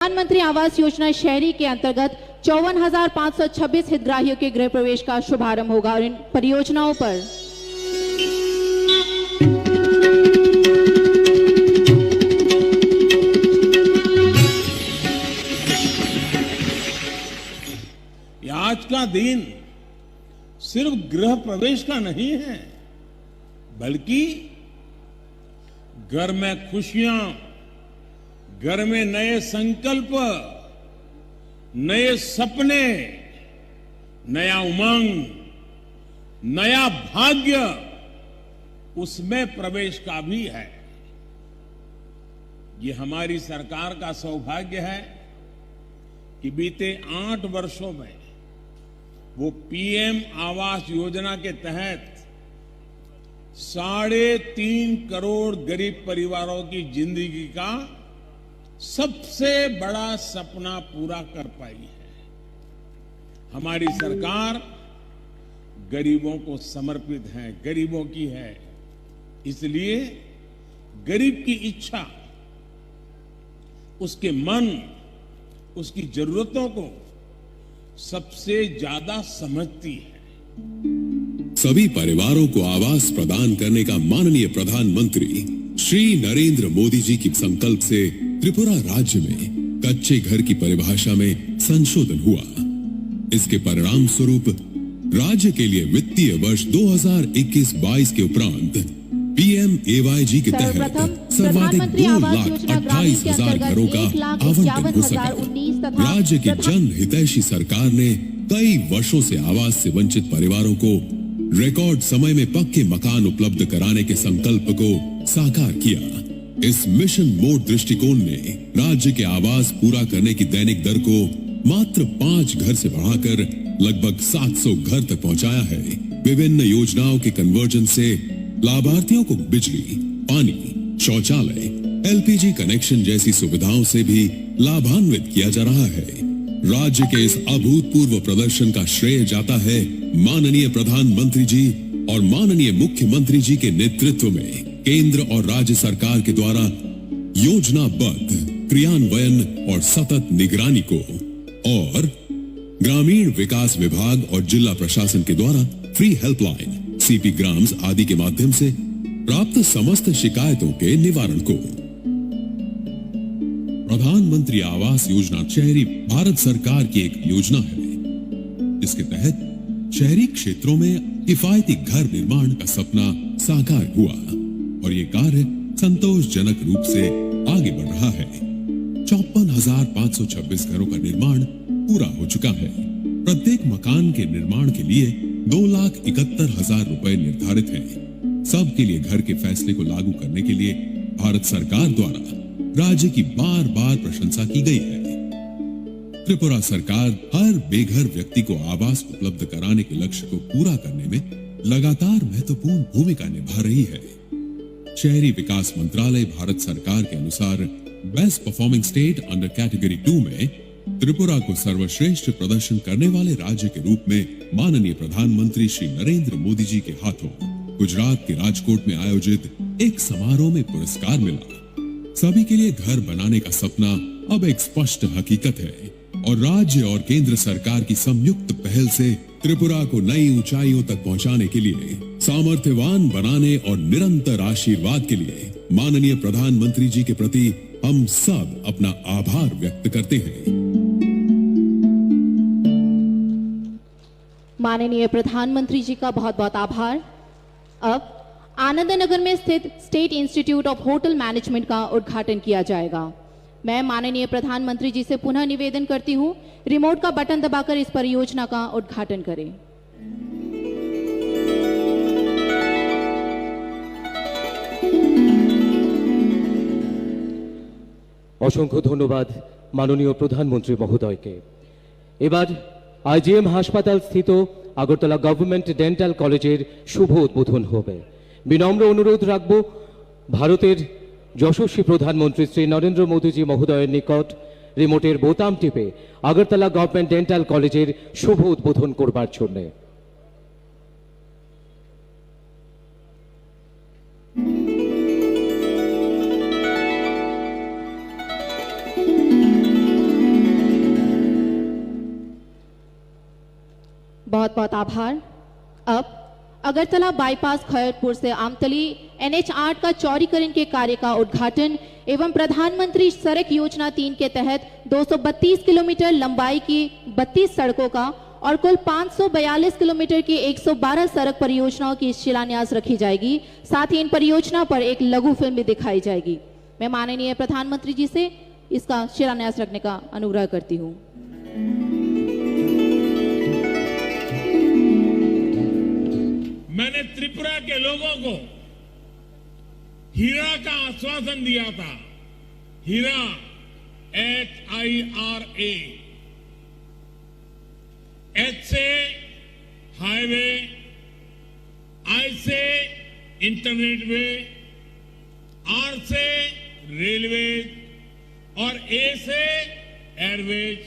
प्रधानमंत्री आवास योजना शहरी के अंतर्गत 54,526 हितग्राहियों के गृह प्रवेश का शुभारंभ होगा और इन परियोजनाओं पर आज का दिन सिर्फ गृह प्रवेश का नहीं है, बल्कि घर में खुशियां, घर में नए संकल्प, नए सपने, नया उमंग, नया भाग्य, उसमें प्रवेश का भी है। ये हमारी सरकार का सौभाग्य है कि बीते 8 वर्षों में वो पीएम आवास योजना के तहत 3.5 करोड़ गरीब परिवारों की जिंदगी का सबसे बड़ा सपना पूरा कर पाई है। हमारी सरकार गरीबों को समर्पित है, गरीबों की है, इसलिए गरीब की इच्छा, उसके मन, उसकी जरूरतों को सबसे ज्यादा समझती है। सभी परिवारों को आवास प्रदान करने का माननीय प्रधानमंत्री श्री नरेंद्र मोदी जी की संकल्प से त्रिपुरा राज्य में कच्चे घर की परिभाषा में संशोधन हुआ। इसके परिणाम स्वरूप राज्य के लिए वित्तीय वर्ष 2021-22 के उपरांत PMAYG के तहत सर्वाधिक 2,28,000 घरों का आवंटन हो सका। राज्य की जन हितैषी सरकार ने कई वर्षों से आवास से वंचित परिवारों को रिकॉर्ड समय में पक्के मकान उपलब्ध कराने के संकल्प को साकार किया। इस मिशन मोड दृष्टिकोण ने राज्य के आवास पूरा करने की दैनिक दर को मात्र 5 घर से बढ़ाकर लगभग 700 घर तक पहुंचाया है। विभिन्न योजनाओं के कन्वर्जन से लाभार्थियों को बिजली, पानी, शौचालय, LPG कनेक्शन जैसी सुविधाओं से भी लाभान्वित किया जा रहा है। राज्य के इस अभूतपूर्व प्रदर्शन का श्रेय जाता है माननीय प्रधानमंत्री जी और माननीय मुख्यमंत्री जी के नेतृत्व में केंद्र और राज्य सरकार के द्वारा योजनाबद्ध क्रियान्वयन और सतत निगरानी को, और ग्रामीण विकास विभाग और जिला प्रशासन के द्वारा फ्री हेल्पलाइन, CP ग्राम्स आदि के माध्यम से प्राप्त समस्त शिकायतों के निवारण को। प्रधानमंत्री आवास योजना शहरी भारत सरकार की एक योजना है, जिसके तहत शहरी क्षेत्रों में किफायती घर निर्माण का सपना साकार हुआ और ये कार्य संतोषजनक रूप से आगे बढ़ रहा है। 54,526 घरों का निर्माण पूरा हो चुका है। प्रत्येक मकान के निर्माण के लिए 2,71,000 रुपए निर्धारित हैं। सबके लिए घर के फैसले को लागू करने के लिए भारत सरकार द्वारा राज्य की बार बार प्रशंसा की गई है। त्रिपुरा सरकार हर बेघर व्यक्ति को आवास उपलब्ध कराने के लक्ष्य को पूरा करने में लगातार महत्वपूर्ण भूमिका निभा रही है। शहरी विकास मंत्रालय भारत सरकार के अनुसार best performing state under category 2 में त्रिपुरा को सर्वश्रेष्ठ प्रदर्शन करने वाले राज्य के रूप में माननीय प्रधानमंत्री श्री नरेंद्र मोदी जी के हाथों गुजरात के राजकोट में आयोजित एक समारोह में पुरस्कार मिला। सभी के लिए घर बनाने का सपना अब एक स्पष्ट हकीकत है और राज्य और केंद्र सरकार की संयुक्त पहल से त्रिपुरा को नई ऊंचाइयों तक पहुंचाने के लिए, सामर्थ्यवान बनाने और निरंतर आशीर्वाद के लिए माननीय प्रधानमंत्री जी के प्रति हम सब अपना आभार व्यक्त करते हैं। माननीय प्रधानमंत्री जी का बहुत बहुत आभार। अब आनंद नगर में स्थित state institute of hotel management का उद्घाटन किया जाएगा। मैं माननीय प्रधानमंत्री जी से पुनः निवेदन करती हूं, रिमोट का बटन दबाकर इस परियोजना का उद्घाटन करें। অসংখ্য ধন্যবাদ মাননীয় প্রধানমন্ত্রী মহোদয়কে। এবার IGM হাসপাতাল স্থিত আগরতলা গভর্নমেন্ট ডেন্টাল কলেজের শুভ উদ্বোধন হবে। বিনম্র অনুরোধ রাখব ভারতের যশস্বী প্রধানমন্ত্রী শ্রী নরেন্দ্র মোদীজি মহোদয়ের নিকট রিমোটের বোতাম টিপে আগরতলা গভর্নমেন্ট ডেন্টাল কলেজের শুভ উদ্বোধন করবার জন্য। बहुत बहुत आभार। अब अगरतला बाईपास खैरपुर से आमतली NH8 का चौड़ीकरण के कार्य का उद्घाटन एवं प्रधानमंत्री सड़क योजना 3 के तहत 232 किलोमीटर लंबाई की 32 सड़कों का और कुल 542 किलोमीटर की 112 सड़क परियोजनाओं की शिलान्यास रखी जाएगी। साथ ही इन परियोजना पर एक लघु फिल्म भी दिखाई जाएगी। मैं माननीय प्रधानमंत्री जी से इसका शिलान्यास रखने का अनुग्रह करती हूँ। मैंने त्रिपुरा के लोगों को हीरा का आश्वासन दिया था। हीरा HIRA, H से हाईवे, I से इंटरनेट वे, R से रेलवेज और A से एयरवेज।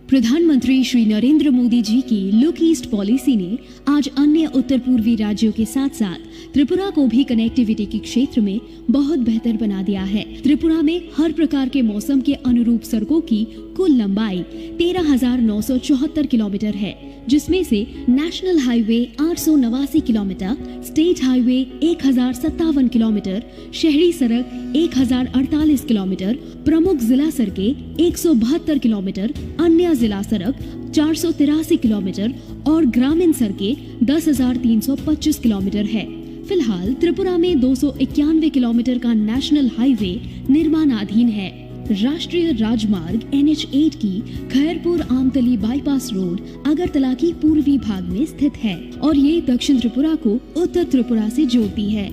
प्रधानमंत्री श्री नरेंद्र मोदी जी की लुक ईस्ट पॉलिसी ने आज अन्य उत्तर पूर्वी राज्यों के साथ साथ त्रिपुरा को भी कनेक्टिविटी के क्षेत्र में बहुत बेहतर बना दिया है। त्रिपुरा में हर प्रकार के मौसम के अनुरूप सड़कों की कुल लंबाई 13,974 किलोमीटर है, जिसमें से national highway 889 kilometre, state highway 1057 kilometre, शहरी सड़क 1048 किलोमीटर, प्रमुख जिला सड़कें 172 किलोमीटर, अन्य जिला सड़क 483 किलोमीटर और ग्रामीण सड़कें 10,325 किलोमीटर है। फिलहाल त्रिपुरा में 291 किलोमीटर का नेशनल हाईवे निर्माणाधीन है। राष्ट्रीय राजमार्ग NH8 की खैरपुर आमतली बाईपास रोड अगरतला की पूर्वी भाग में स्थित है और ये दक्षिण त्रिपुरा को उत्तर त्रिपुरा से जोड़ती है।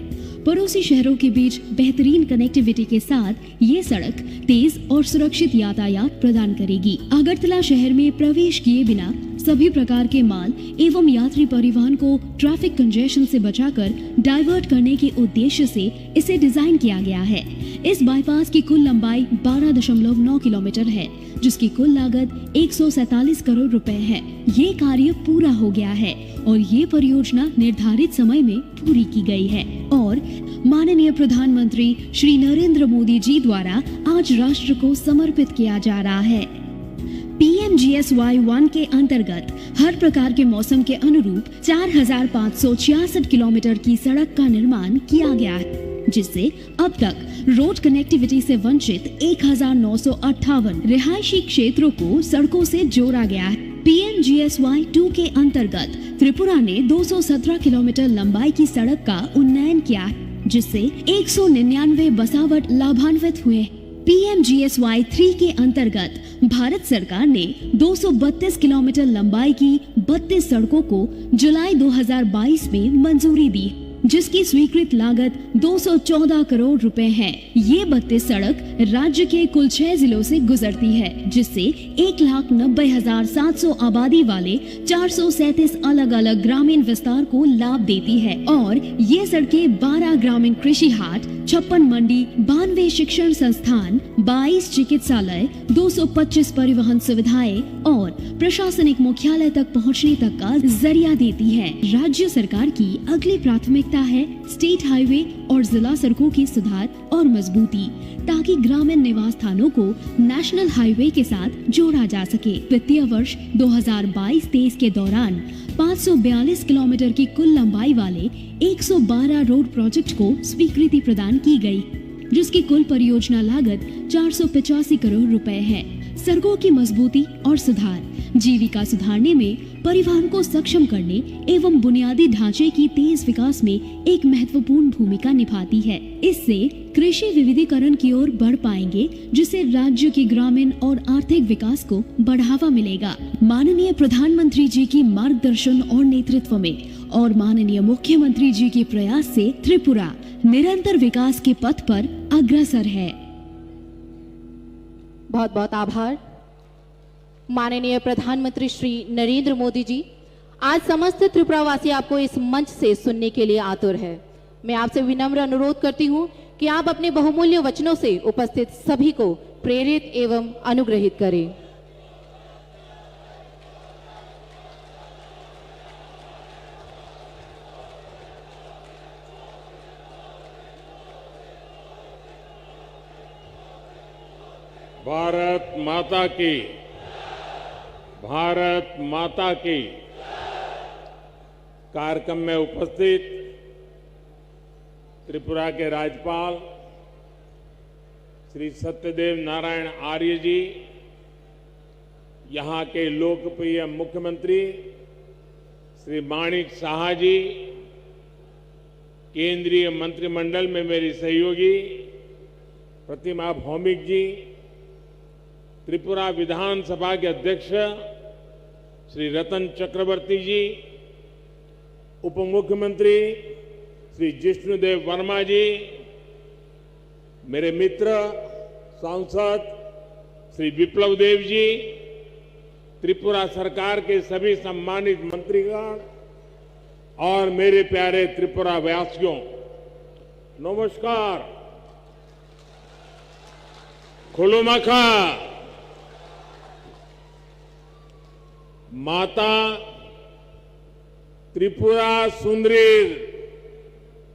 पड़ोसी शहरों के बीच बेहतरीन कनेक्टिविटी के साथ ये सड़क तेज और सुरक्षित यातायात प्रदान करेगी। अगरतला शहर में प्रवेश किए बिना सभी प्रकार के माल एवं यात्री परिवहन को ट्रैफिक कंजेशन से बचाकर डाइवर्ट करने के उद्देश्य से इसे डिजाइन किया गया है। इस बाईपास की कुल लंबाई 12.9 किलोमीटर है, जिसकी कुल लागत 147 करोड़ रुपए है। ये कार्य पूरा हो गया है और ये परियोजना निर्धारित समय में पूरी की गई है और माननीय प्रधानमंत्री श्री नरेंद्र मोदी जी द्वारा आज राष्ट्र को समर्पित किया जा रहा है। PMGSY 1 के अंतर्गत हर प्रकार के मौसम के अनुरूप 4,566 किलोमीटर की सड़क का निर्माण किया गया है, जिससे अब तक रोड कनेक्टिविटी से वंचित 1,958 रिहायशी क्षेत्रों को सड़कों से जोड़ा गया है। PMGSY 2 के अंतर्गत त्रिपुरा ने 217 किलोमीटर लंबाई की सड़क का उन्नयन किया है, जिससे 199 बसावट लाभान्वित हुए। PMGSY 3 के अंतर्गत भारत सरकार ने 232 किलोमीटर लंबाई की 32 सड़कों को जुलाई 2022 में मंजूरी दी, जिसकी स्वीकृत लागत 214 करोड़ रुपए है। ये 32 सड़क राज्य के कुल 6 जिलों से गुजरती है, जिससे 1,90,700 आबादी वाले 437 अलग अलग ग्रामीण विस्तार को लाभ देती है और ये सड़कें 12 ग्रामीण कृषि हाट, 56 मंडी, 92 शिक्षण संस्थान, 22 चिकित्सालय, 225 परिवहन सुविधाएं और प्रशासनिक मुख्यालय तक पहुंचने तक का जरिया देती है। राज्य सरकार की अगली प्राथमिकता है स्टेट हाईवे और जिला सड़कों की सुधार और मजबूती, ताकि ग्रामीण निवास स्थानों को नेशनल हाईवे के साथ जोड़ा जा सके। वित्तीय वर्ष 2022-23 के दौरान 542 किलोमीटर की कुल लंबाई वाले 112 रोड प्रोजेक्ट को स्वीकृति प्रदान की गई, जिसकी कुल परियोजना लागत 485 करोड़ रुपए है। सड़कों की मजबूती और सुधार जीविका सुधारने में, परिवहन को सक्षम करने एवं बुनियादी ढांचे की तेज विकास में एक महत्वपूर्ण भूमिका निभाती है। इससे कृषि विविधीकरण की ओर बढ़ पाएंगे, जिससे राज्य के ग्रामीण और आर्थिक विकास को बढ़ावा मिलेगा। माननीय प्रधानमंत्री जी की मार्गदर्शन और नेतृत्व में और माननीय मुख्यमंत्री जी के प्रयास से त्रिपुरा निरंतर विकास के पथ पर अग्रसर है। बहुत बहुत आभार। माननीय प्रधानमंत्री श्री नरेंद्र मोदी जी, आज समस्त त्रिपुरावासी आपको इस मंच से सुनने के लिए आतुर है। मैं आपसे विनम्र अनुरोध करती हूं कि आप अपने बहुमूल्य वचनों से उपस्थित सभी को प्रेरित एवं अनुग्रहित करें। भारत माता की, भारत माता की। कार्यक्रम में उपस्थित त्रिपुरा के राज्यपाल श्री सत्यदेव नारायण आर्य जी, यहाँ के लोकप्रिय मुख्यमंत्री श्री माणिक साहा जी, केंद्रीय मंत्रिमंडल में मेरी सहयोगी प्रतिमा भौमिक जी, त्रिपुरा विधानसभा के अध्यक्ष श्री रतन चक्रवर्ती जी, उप मुख्यमंत्री श्री जिष्णुदेव वर्मा जी, मेरे मित्र सांसद श्री विप्लव देव जी, त्रिपुरा सरकार के सभी सम्मानित मंत्रीगण और मेरे प्यारे त्रिपुरा वासियों, नमस्कार। खुलुमखा। माता त्रिपुरा सुंदरी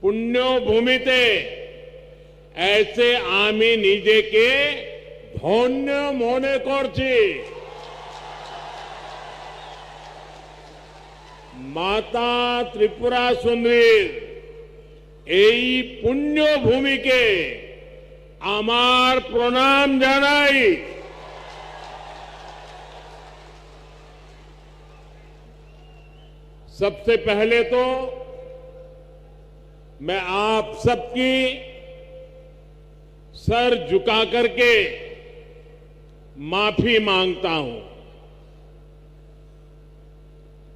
पुण्यो भूमिते ऐसे आमी निजे के धन्य मोने करछी। माता त्रिपुरा सुंदरी এই পুণ্য ভূমিকে আমার প্রণাম জানাই। सबसे पहले तो मैं आप सबकी सर झुका करके माफी मांगता हूं,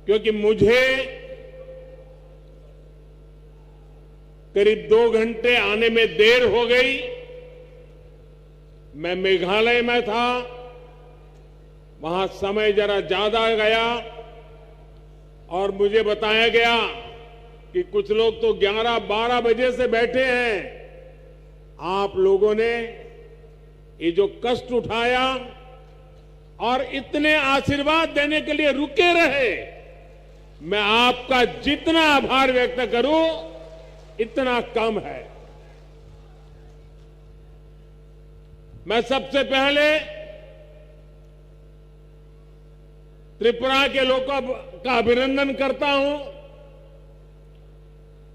क्योंकि मुझे करीब 2 घंटे आने में देर हो गई। मैं मेघालय में था, वहां समय जरा ज्यादा गया और मुझे बताया गया कि कुछ लोग तो 11-12 बजे से बैठे हैं। आप लोगों ने ये जो कष्ट उठाया और इतने आशीर्वाद देने के लिए रुके रहे, मैं आपका जितना आभार व्यक्त करूं इतना कम है। मैं सबसे पहले त्रिपुरा के लोगों का अभिनंदन करता हूं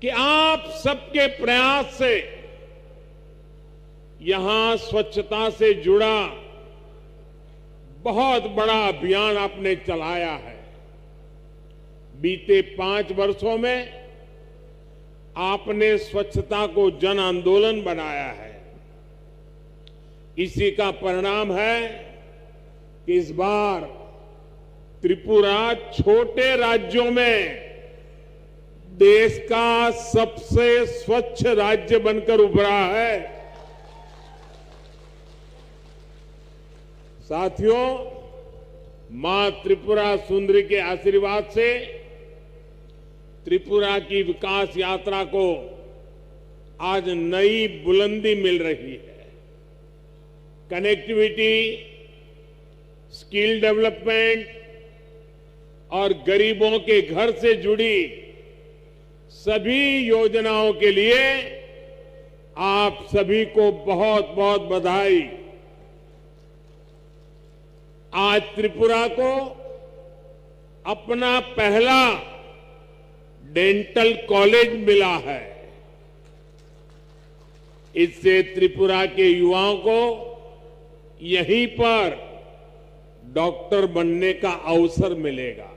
कि आप सबके प्रयास से यहां स्वच्छता से जुड़ा बहुत बड़ा अभियान आपने चलाया है। बीते 5 वर्षों में आपने स्वच्छता को जन आंदोलन बनाया है। इसी का परिणाम है कि इस बार त्रिपुरा छोटे राज्यों में देश का सबसे स्वच्छ राज्य बनकर उभरा है। साथियों, मां त्रिपुरा सुंदरी के आशीर्वाद से त्रिपुरा की विकास यात्रा को आज नई बुलंदी मिल रही है। कनेक्टिविटी, स्किल डेवलपमेंट और गरीबों के घर से जुड़ी सभी योजनाओं के लिए आप सभी को बहुत बहुत बधाई। आज त्रिपुरा को अपना पहला डेंटल कॉलेज मिला है। इससे त्रिपुरा के युवाओं को यहीं पर डॉक्टर बनने का अवसर मिलेगा।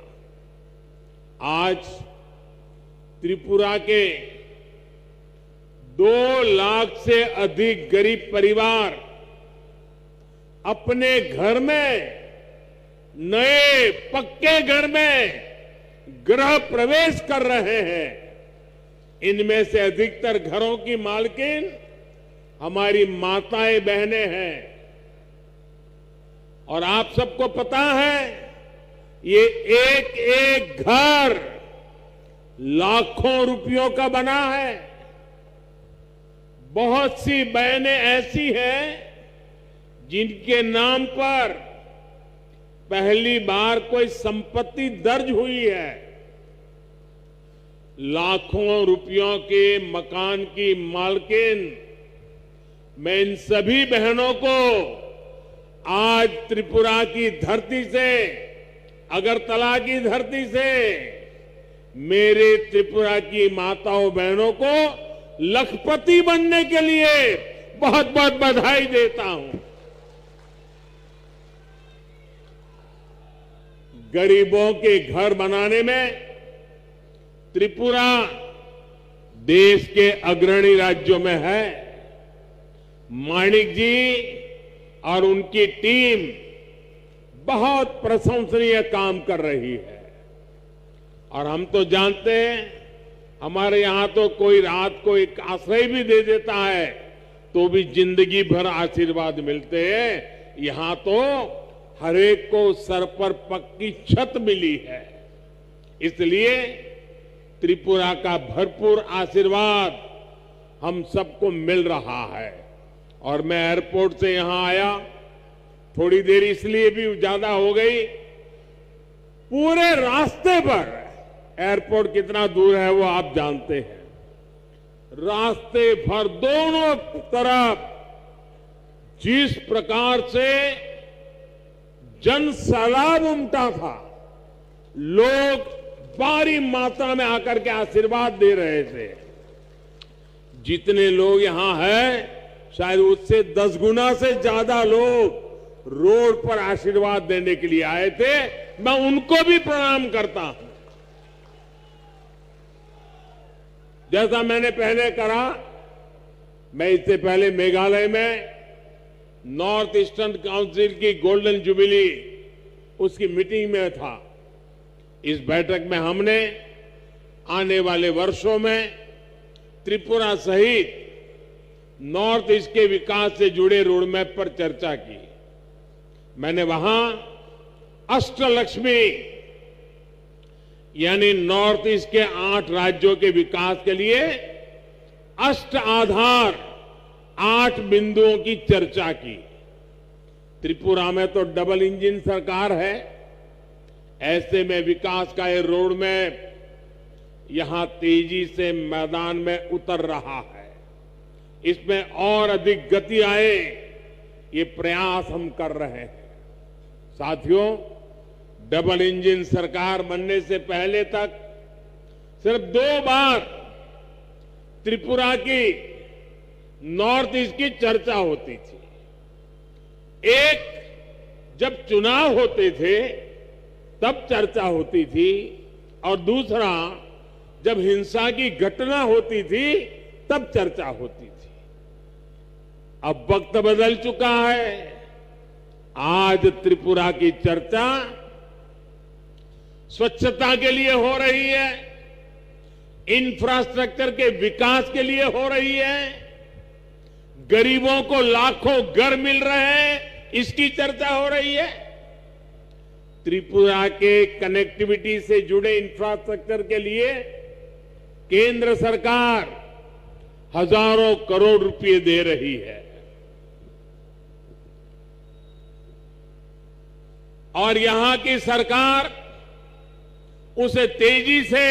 आज त्रिपुरा के 2 लाख से अधिक गरीब परिवार अपने घर में, नए पक्के घर में गृह प्रवेश कर रहे हैं। इनमें से अधिकतर घरों की मालकिन हमारी माताएं बहनें हैं। और आप सबको पता है, ये एक एक घर लाखों रुपयों का बना है। बहुत सी बहनें ऐसी हैं जिनके नाम पर पहली बार कोई संपत्ति दर्ज हुई है। लाखों रुपयों के मकान की मालकिन मैं इन सभी बहनों को आज त्रिपुरा की धरती से, अगरतला की धरती से मेरे त्रिपुरा की माताओं बहनों को लखपति बनने के लिए बहुत बहुत बधाई देता हूं। गरीबों के घर बनाने में त्रिपुरा देश के अग्रणी राज्यों में है। माणिक जी और उनकी टीम बहुत प्रशंसनीय काम कर रही है। और हम तो जानते हैं, हमारे यहां तो कोई रात को एक आश्रय भी दे देता है तो भी जिंदगी भर आशीर्वाद मिलते हैं। यहां तो हर एक को सर पर पक्की छत मिली है। इसलिए त्रिपुरा का भरपूर आशीर्वाद हम सबको मिल रहा है। और मैं एयरपोर्ट से यहां आया, थोड़ी देर इसलिए भी ज्यादा हो गई, पूरे रास्ते पर, एयरपोर्ट कितना दूर है वो आप जानते हैं, रास्ते भर दोनों तरफ जिस प्रकार से जन सैलाब उमटा था, लोग भारी मात्रा में आकर के आशीर्वाद दे रहे थे। जितने लोग यहां हैं, शायद उससे 10 गुना से ज्यादा लोग रोड पर आशीर्वाद देने के लिए आए थे। मैं उनको भी प्रणाम करता हूं। जैसा मैंने पहले कहा, मैं इससे पहले मेघालय में नॉर्थ ईस्टर्न काउंसिल की गोल्डन जुबिली उसकी मीटिंग में था। इस बैठक में हमने आने वाले वर्षों में त्रिपुरा सहित नॉर्थ ईस्ट के विकास से जुड़े रोडमैप पर चर्चा की। मैंने वहां अष्टलक्ष्मी यानी नॉर्थ ईस्ट के 8 राज्यों के विकास के लिए अष्ट आधार 8 बिंदुओं की चर्चा की। त्रिपुरा में तो डबल इंजन सरकार है, ऐसे में विकास का ये रोड मैप यहां तेजी से मैदान में उतर रहा है। इसमें और अधिक गति आए, ये प्रयास हम कर रहे हैं। साथियों, डबल इंजन सरकार बनने से पहले तक सिर्फ 2 बार त्रिपुरा की नॉर्थ ईस्ट की चर्चा होती थी। एक जब चुनाव होते थे तब चर्चा होती थी, और दूसरा जब हिंसा की घटना होती थी तब चर्चा होती थी। अब वक्त बदल चुका है। आज त्रिपुरा की चर्चा स्वच्छता के लिए हो रही है, इंफ्रास्ट्रक्चर के विकास के लिए हो रही है, गरीबों को लाखों घर मिल रहे हैं, इसकी चर्चा हो रही है। त्रिपुरा के कनेक्टिविटी से जुड़े इंफ्रास्ट्रक्चर के लिए केंद्र सरकार हजारों करोड़ रुपए दे रही है। और यहां की सरकार उसे तेजी से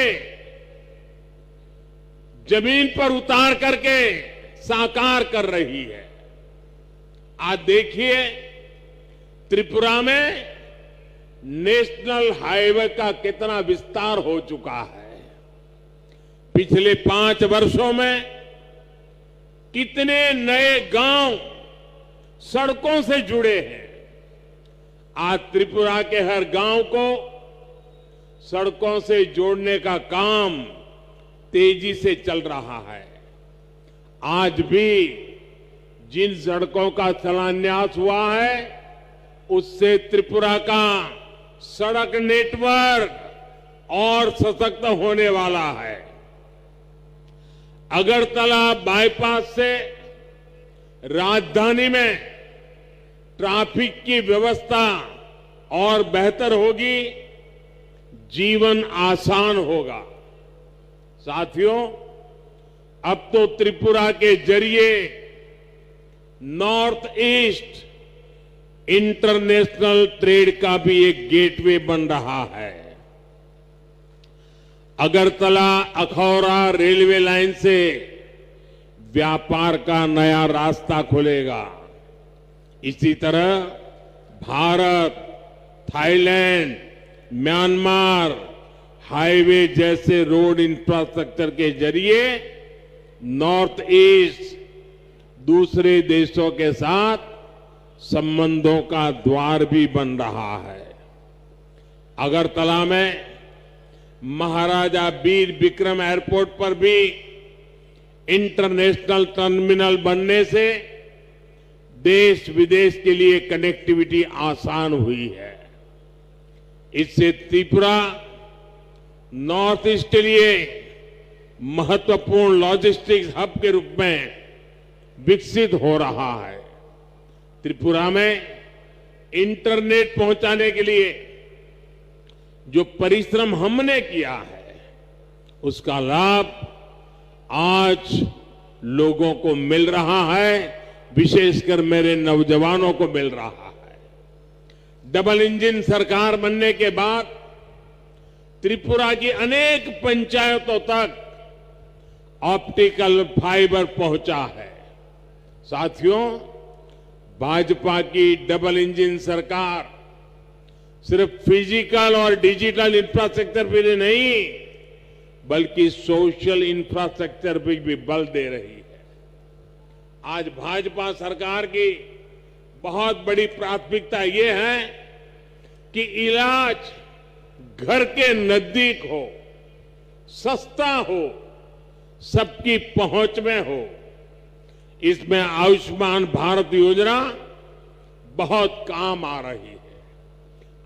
जमीन पर उतार करके साकार कर रही है। आज देखिए, त्रिपुरा में नेशनल हाईवे का कितना विस्तार हो चुका है। पिछले 5 वर्षों में कितने नए गांव सड़कों से जुड़े हैं। आज त्रिपुरा के हर गांव को सड़कों से जोड़ने का काम तेजी से चल रहा है। आज भी जिन सड़कों का शिलान्यास हुआ है, उससे त्रिपुरा का सड़क नेटवर्क और सशक्त होने वाला है। अगरतला बाईपास से राजधानी में ट्रैफिक की व्यवस्था और बेहतर होगी, जीवन आसान होगा। साथियों, अब तो त्रिपुरा के जरिए नॉर्थ ईस्ट इंटरनेशनल ट्रेड का भी एक गेटवे बन रहा है। अगरतला अखौरा रेलवे लाइन से व्यापार का नया रास्ता खुलेगा। इसी तरह भारत, थाईलैंड, म्यांमार, हाईवे जैसे रोड इंफ्रास्ट्रक्चर के जरिए नॉर्थ ईस्ट दूसरे देशों के साथ संबंधों का द्वार भी बन रहा है। अगरतला में महाराजा वीर विक्रम एयरपोर्ट पर भी इंटरनेशनल टर्मिनल बनने से देश विदेश के लिए कनेक्टिविटी आसान हुई है। इससे त्रिपुरा नॉर्थ ईस्ट के लिए महत्वपूर्ण लॉजिस्टिक्स हब के रूप में विकसित हो रहा है। त्रिपुरा में इंटरनेट पहुंचाने के लिए जो परिश्रम हमने किया है उसका लाभ आज लोगों को मिल रहा है, विशेषकर मेरे नौजवानों को मिल रहा है। डबल इंजन सरकार बनने के बाद त्रिपुरा की अनेक पंचायतों तक ऑप्टिकल फाइबर पहुंचा है। साथियों, भाजपा की डबल इंजन सरकार सिर्फ फिजिकल और डिजिटल इंफ्रास्ट्रक्चर पे नहीं बल्कि सोशल इंफ्रास्ट्रक्चर पे भी बल दे रही है। आज भाजपा सरकार की बहुत बड़ी प्राथमिकता ये है कि इलाज घर के नजदीक हो, सस्ता हो, सबकी पहुंच में हो। इसमें आयुष्मान भारत योजना बहुत काम आ रही है।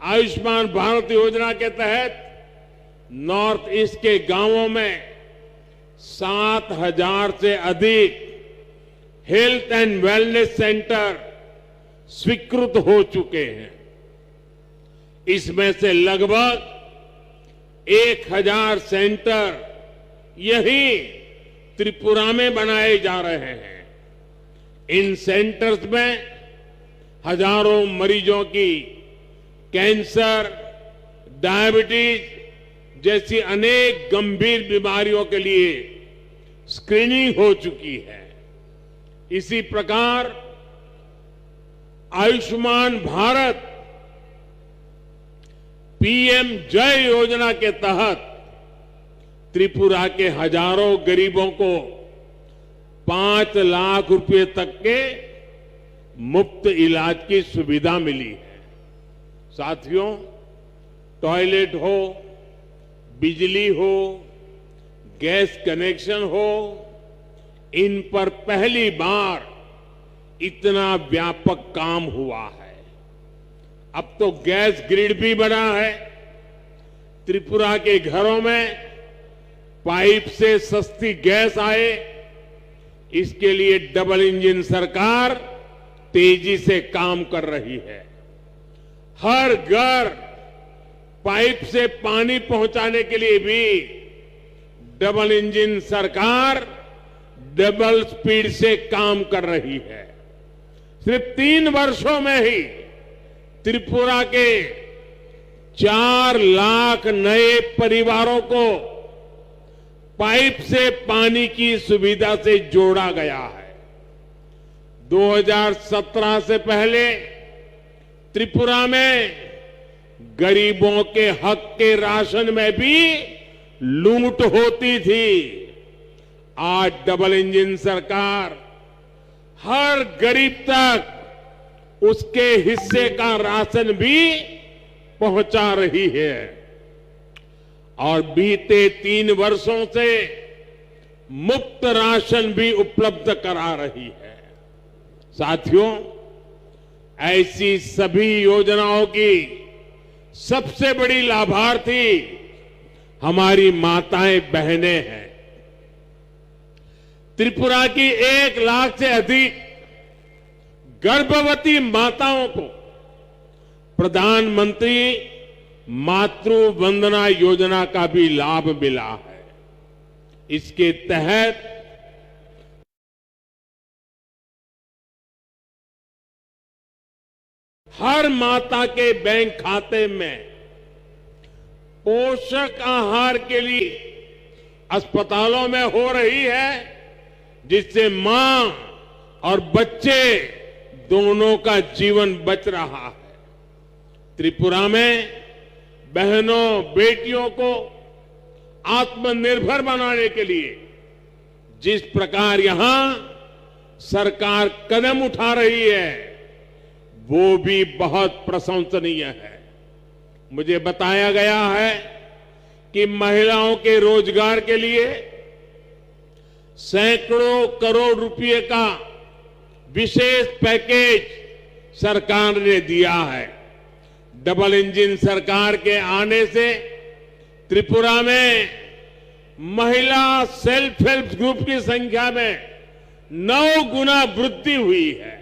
आयुष्मान भारत योजना के तहत नॉर्थ ईस्ट के गांवों में 7,000 से अधिक हेल्थ एंड वेलनेस सेंटर स्वीकृत हो चुके हैं। इसमें से लगभग 1,000 सेंटर यही त्रिपुरा में बनाए जा रहे हैं। इन सेंटर्स में हजारों मरीजों की कैंसर, डायबिटीज जैसी अनेक गंभीर बीमारियों के लिए स्क्रीनिंग हो चुकी है। इसी प्रकार आयुष्मान भारत पीएम जय योजना के तहत त्रिपुरा के हजारों गरीबों को 5 लाख रुपए तक के मुफ्त इलाज की सुविधा मिली है। साथियों, टॉयलेट हो, बिजली हो, गैस कनेक्शन हो, इन पर पहली बार इतना व्यापक काम हुआ है। अब तो गैस ग्रिड भी बना है। त्रिपुरा के घरों में पाइप से सस्ती गैस आए, इसके लिए डबल इंजन सरकार तेजी से काम कर रही है। हर घर पाइप से पानी पहुंचाने के लिए भी डबल इंजन सरकार डबल स्पीड से काम कर रही है। सिर्फ 3 वर्षों में ही त्रिपुरा के 4 लाख नए परिवारों को पाइप से पानी की सुविधा से जोड़ा गया है। 2017 से पहले त्रिपुरा में गरीबों के हक के राशन में भी लूट होती थी। आज डबल इंजन सरकार हर गरीब तक उसके हिस्से का राशन भी पहुंचा रही है और बीते 3 वर्षों से मुफ्त राशन भी उपलब्ध करा रही है। साथियों, ऐसी सभी योजनाओं की सबसे बड़ी लाभार्थी हमारी माताएं बहनें हैं। त्रिपुरा की 1 लाख से अधिक गर्भवती माताओं को प्रधानमंत्री मातृ वंदना योजना का भी लाभ मिला है। इसके तहत हर माता के बैंक खाते में पोषक आहार के लिए अस्पतालों में हो रही है, जिससे मां और बच्चे दोनों का जीवन बच रहा है। त्रिपुरा में बहनों बेटियों को आत्मनिर्भर बनाने के लिए जिस प्रकार यहां सरकार कदम उठा रही है वो भी बहुत प्रशंसनीय है। मुझे बताया गया है कि महिलाओं के रोजगार के लिए सैकड़ों करोड़ रुपए का विशेष पैकेज सरकार ने दिया है। डबल इंजन सरकार के आने से त्रिपुरा में महिला सेल्फ हेल्प ग्रुप की संख्या में 9 गुना वृद्धि हुई है।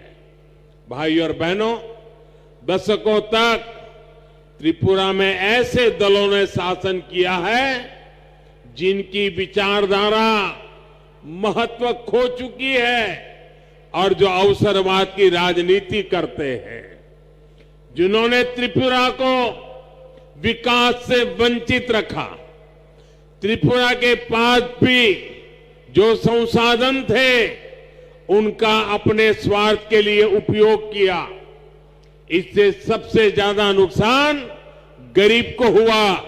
भाई और बहनों, दशकों तक त्रिपुरा में ऐसे दलों ने शासन किया है जिनकी विचारधारा महत्व खो चुकी है और जो अवसरवाद की राजनीति करते हैं, जिन्होंने त्रिपुरा को विकास से वंचित रखा। त्रिपुरा के पास भी जो संसाधन थे उनका अपने स्वार्थ के लिए उपयोग किया। इससे सबसे ज्यादा नुकसान गरीब को हुआ,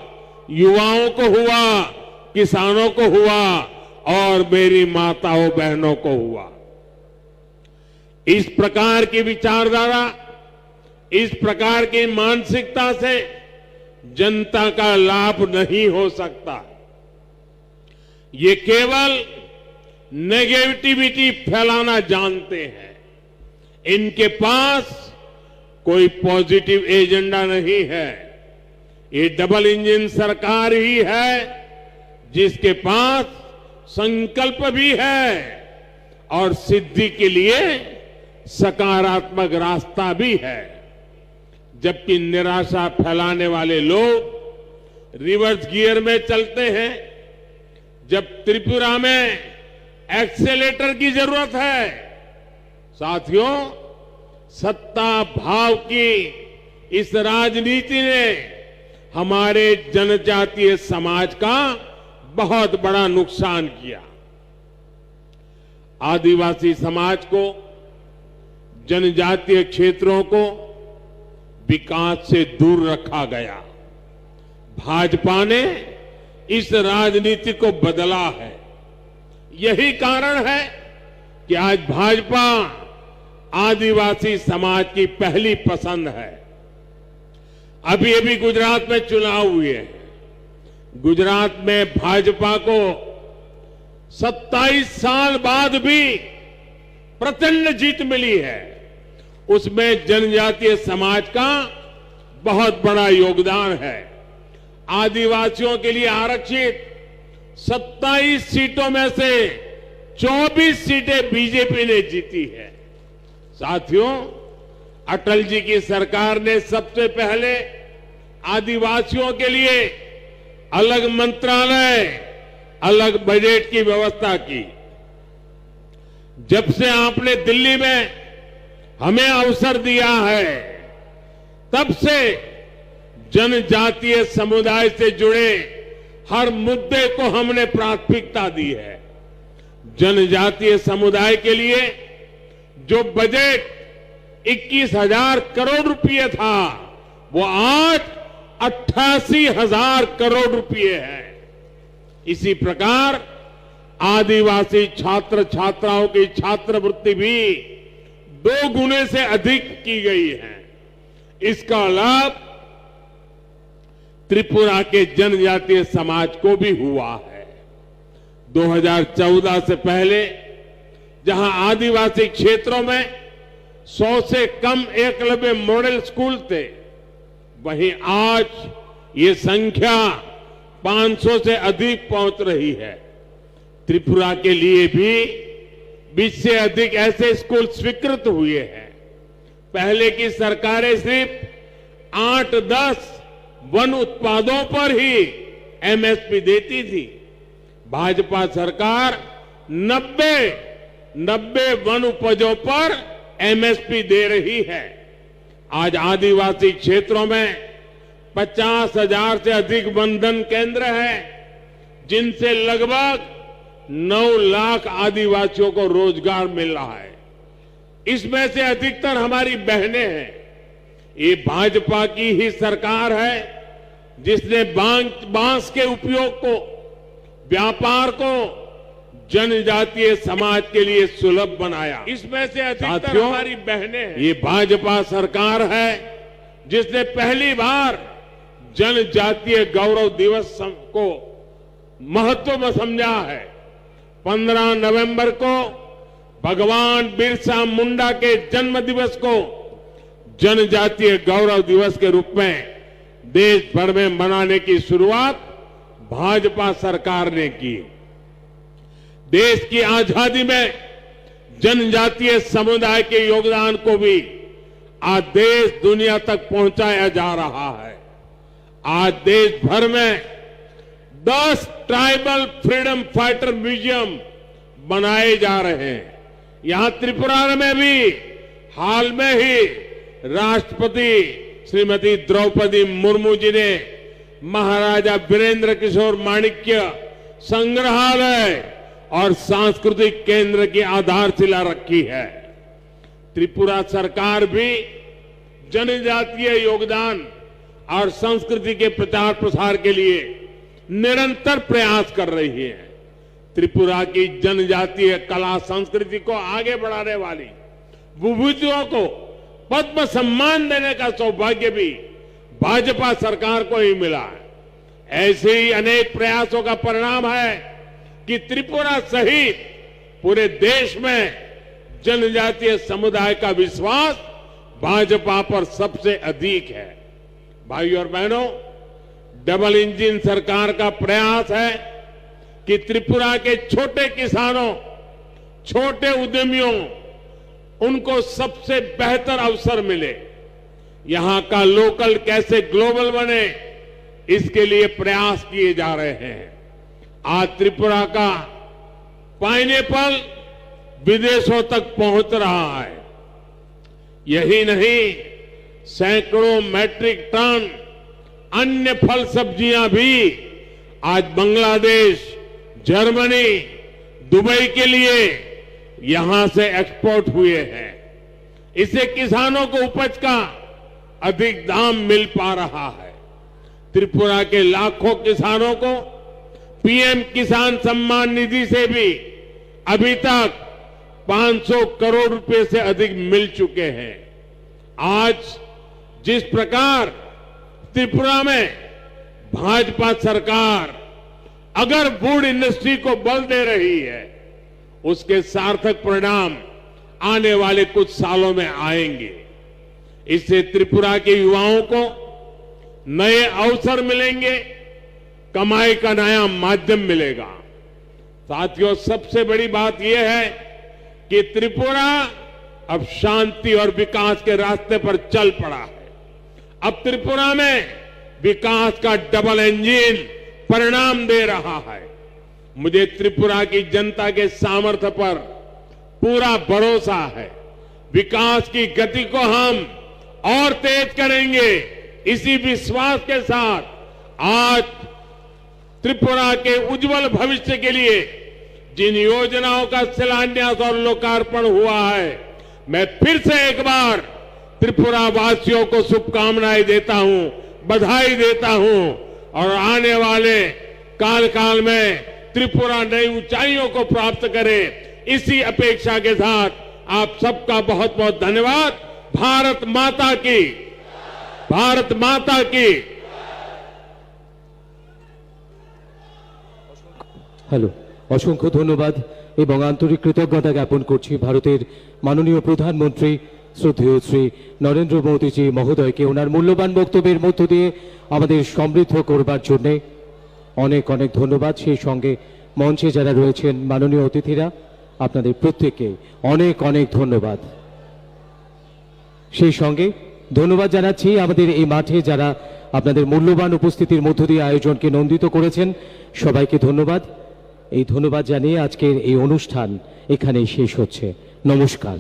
युवाओं को हुआ, किसानों को हुआ और मेरी माताओं बहनों को हुआ। इस प्रकार की विचारधारा, इस प्रकार की मानसिकता से जनता का लाभ नहीं हो सकता। ये केवल नेगेटिविटी फैलाना जानते हैं। इनके पास कोई पॉजिटिव एजेंडा नहीं है। ये डबल इंजन सरकार ही है जिसके पास संकल्प भी है और सिद्धि के लिए सकारात्मक रास्ता भी है। जबकि निराशा फैलाने वाले लोग रिवर्स गियर में चलते हैं। जब त्रिपुरा में एक्सेलेटर की जरूरत है, साथियों, सत्ता भाव की इस राजनीति ने हमारे जनजातीय समाज का बहुत बड़ा नुकसान किया। आदिवासी समाज को, जनजातीय क्षेत्रों को विकास से दूर रखा गया। भाजपा ने इस राजनीति को बदला है। यही कारण है कि आज भाजपा आदिवासी समाज की पहली पसंद है। अभी अभी गुजरात में चुनाव हुए हैं। गुजरात में भाजपा को 27 साल बाद भी प्रचंड जीत मिली है। उसमें जनजातीय समाज का बहुत बड़ा योगदान है। आदिवासियों के लिए आरक्षित 27 सीटों में से 24 सीटें बीजेपी ने जीती है। साथियों, अटल जी की सरकार ने सबसे पहले आदिवासियों के लिए अलग मंत्रालय, अलग बजट की व्यवस्था की। जब से आपने दिल्ली में हमें अवसर दिया है, तब से जनजातीय समुदाय से जुड़े हर मुद्दे को हमने प्राथमिकता दी है। जनजातीय समुदाय के लिए जो बजट 21,000 करोड़ रुपए था, वो आज 88,000 करोड़ रुपए है। इसी प्रकार आदिवासी छात्र छात्राओं की छात्रवृत्ति भी 2 गुने से अधिक की गई है। इसका लाभ त्रिपुरा के जनजातीय समाज को भी हुआ है। 2014 से पहले जहां आदिवासी क्षेत्रों में 100 से कम एकलव्य मॉडल स्कूल थे, वहीं आज ये संख्या 500 से अधिक पहुंच रही है। त्रिपुरा के लिए भी 20 से अधिक ऐसे स्कूल स्वीकृत हुए हैं। पहले की सरकारें सिर्फ 8-10 वन उत्पादों पर ही एमएसपी देती थी। भाजपा सरकार 90 वन उपजों पर एमएसपी दे रही है। आज आदिवासी क्षेत्रों में 50,000 से अधिक वनधन केंद्र हैं, जिनसे लगभग 9 लाख आदिवासियों को रोजगार मिल रहा है। इसमें से अधिकतर हमारी बहनें हैं। ये भाजपा की ही सरकार है जिसने बांस के उपयोग को व्यापार को जनजातीय समाज के लिए सुलभ बनाया। इसमें से अधिकतर हमारी बहनें हैं। ये भाजपा सरकार है जिसने पहली बार जनजातीय गौरव दिवस को महत्व में समझा है। 15 नवंबर को भगवान बिरसा मुंडा के जन्म दिवस को जनजातीय गौरव दिवस के रूप में देश भर में मनाने की शुरुआत भाजपा सरकार ने की। देश की आजादी में जनजातीय समुदाय के योगदान को भी आज देश दुनिया तक पहुंचाया जा रहा है। आज देश भर में 10 ट्राइबल फ्रीडम फाइटर म्यूजियम बनाए जा रहे हैं। यहां त्रिपुरा में भी हाल में ही राष्ट्रपति श्रीमती द्रौपदी मुर्मू जी ने महाराजा वीरेंद्र किशोर माणिक्य संग्रहालय और सांस्कृतिक केंद्र की आधारशिला रखी है। त्रिपुरा सरकार भी जनजातीय योगदान और संस्कृति के प्रचार प्रसार के लिए निरंतर प्रयास कर रही है। त्रिपुरा की जनजातीय कला संस्कृति को आगे बढ़ाने वाली विभूतियों को पद्म सम्मान देने का सौभाग्य भी भाजपा सरकार को ही मिला है। ऐसे ही अनेक प्रयासों का परिणाम है कि त्रिपुरा सहित पूरे देश में जनजातीय समुदाय का विश्वास भाजपा पर सबसे अधिक है। भाइयों और बहनों, डबल इंजन सरकार का प्रयास है कि त्रिपुरा के छोटे किसानों, छोटे उद्यमियों, उनको सबसे बेहतर अवसर मिले। यहां का लोकल कैसे ग्लोबल बने, इसके लिए प्रयास किए जा रहे हैं। आज त्रिपुरा का पाइनएप्पल विदेशों तक पहुंच रहा है। यही नहीं, सैकड़ों मैट्रिक टन अन्य फल सब्जियां भी आज बांग्लादेश, जर्मनी, दुबई के लिए यहां से एक्सपोर्ट हुए हैं। इससे किसानों को उपज का अधिक दाम मिल पा रहा है। त्रिपुरा के लाखों किसानों को पीएम किसान सम्मान निधि से भी अभी तक 500 करोड़ रुपए से अधिक मिल चुके हैं। आज जिस प्रकार त्रिपुरा में भाजपा सरकार अगर वुड इंडस्ट्री को बल दे रही है, उसके सार्थक परिणाम आने वाले कुछ सालों में आएंगे। इससे त्रिपुरा के युवाओं को नए अवसर मिलेंगे, कमाई का नया माध्यम मिलेगा। साथियों, सबसे बड़ी बात यह है कि त्रिपुरा अब शांति और विकास के रास्ते पर चल पड़ा है। अब त्रिपुरा में विकास का डबल इंजन परिणाम दे रहा है। मुझे त्रिपुरा की जनता के सामर्थ्य पर पूरा भरोसा है। विकास की गति को हम और तेज करेंगे। इसी विश्वास के साथ आज त्रिपुरा के उज्जवल भविष्य के लिए जिन योजनाओं का शिलान्यास और लोकार्पण हुआ है, मैं फिर से एक बार त्रिपुरा वासियों को शुभकामनाएं देता हूं, बधाई देता हूं और आने वाले काल में त्रिपुरा नई ऊंचाइयों को प्राप्त करे, इसी अपेक्षा के साथ आप सबका बहुत बहुत धन्यवाद। भारत माता की, भारत माता की। হ্যালো, অসংখ্য ধন্যবাদ এবং আন্তরিক কৃতজ্ঞতা জ্ঞাপন করছি ভারতের মাননীয় প্রধানমন্ত্রী শ্রদ্ধেয় শ্রী নরেন্দ্র মোদীজি মহোদয়কে ওনার মূল্যবান বক্তব্যের মধ্য দিয়ে আমাদের সমৃদ্ধ করবার জন্য অনেক অনেক ধন্যবাদ। সেই সঙ্গে মঞ্চে যারা রয়েছেন মাননীয় অতিথিরা, আপনাদের প্রত্যেককে অনেক অনেক ধন্যবাদ। সেই সঙ্গে ধন্যবাদ জানাচ্ছি আমাদের এই মাঠে যারা আপনাদের মূল্যবান উপস্থিতির মধ্য দিয়ে আয়োজনকে নন্দিত করেছেন, সবাইকে ধন্যবাদ। এই ধন্যবাদ জানিয়ে আজকের এই অনুষ্ঠান এখানেই শেষ হচ্ছে। নমস্কার।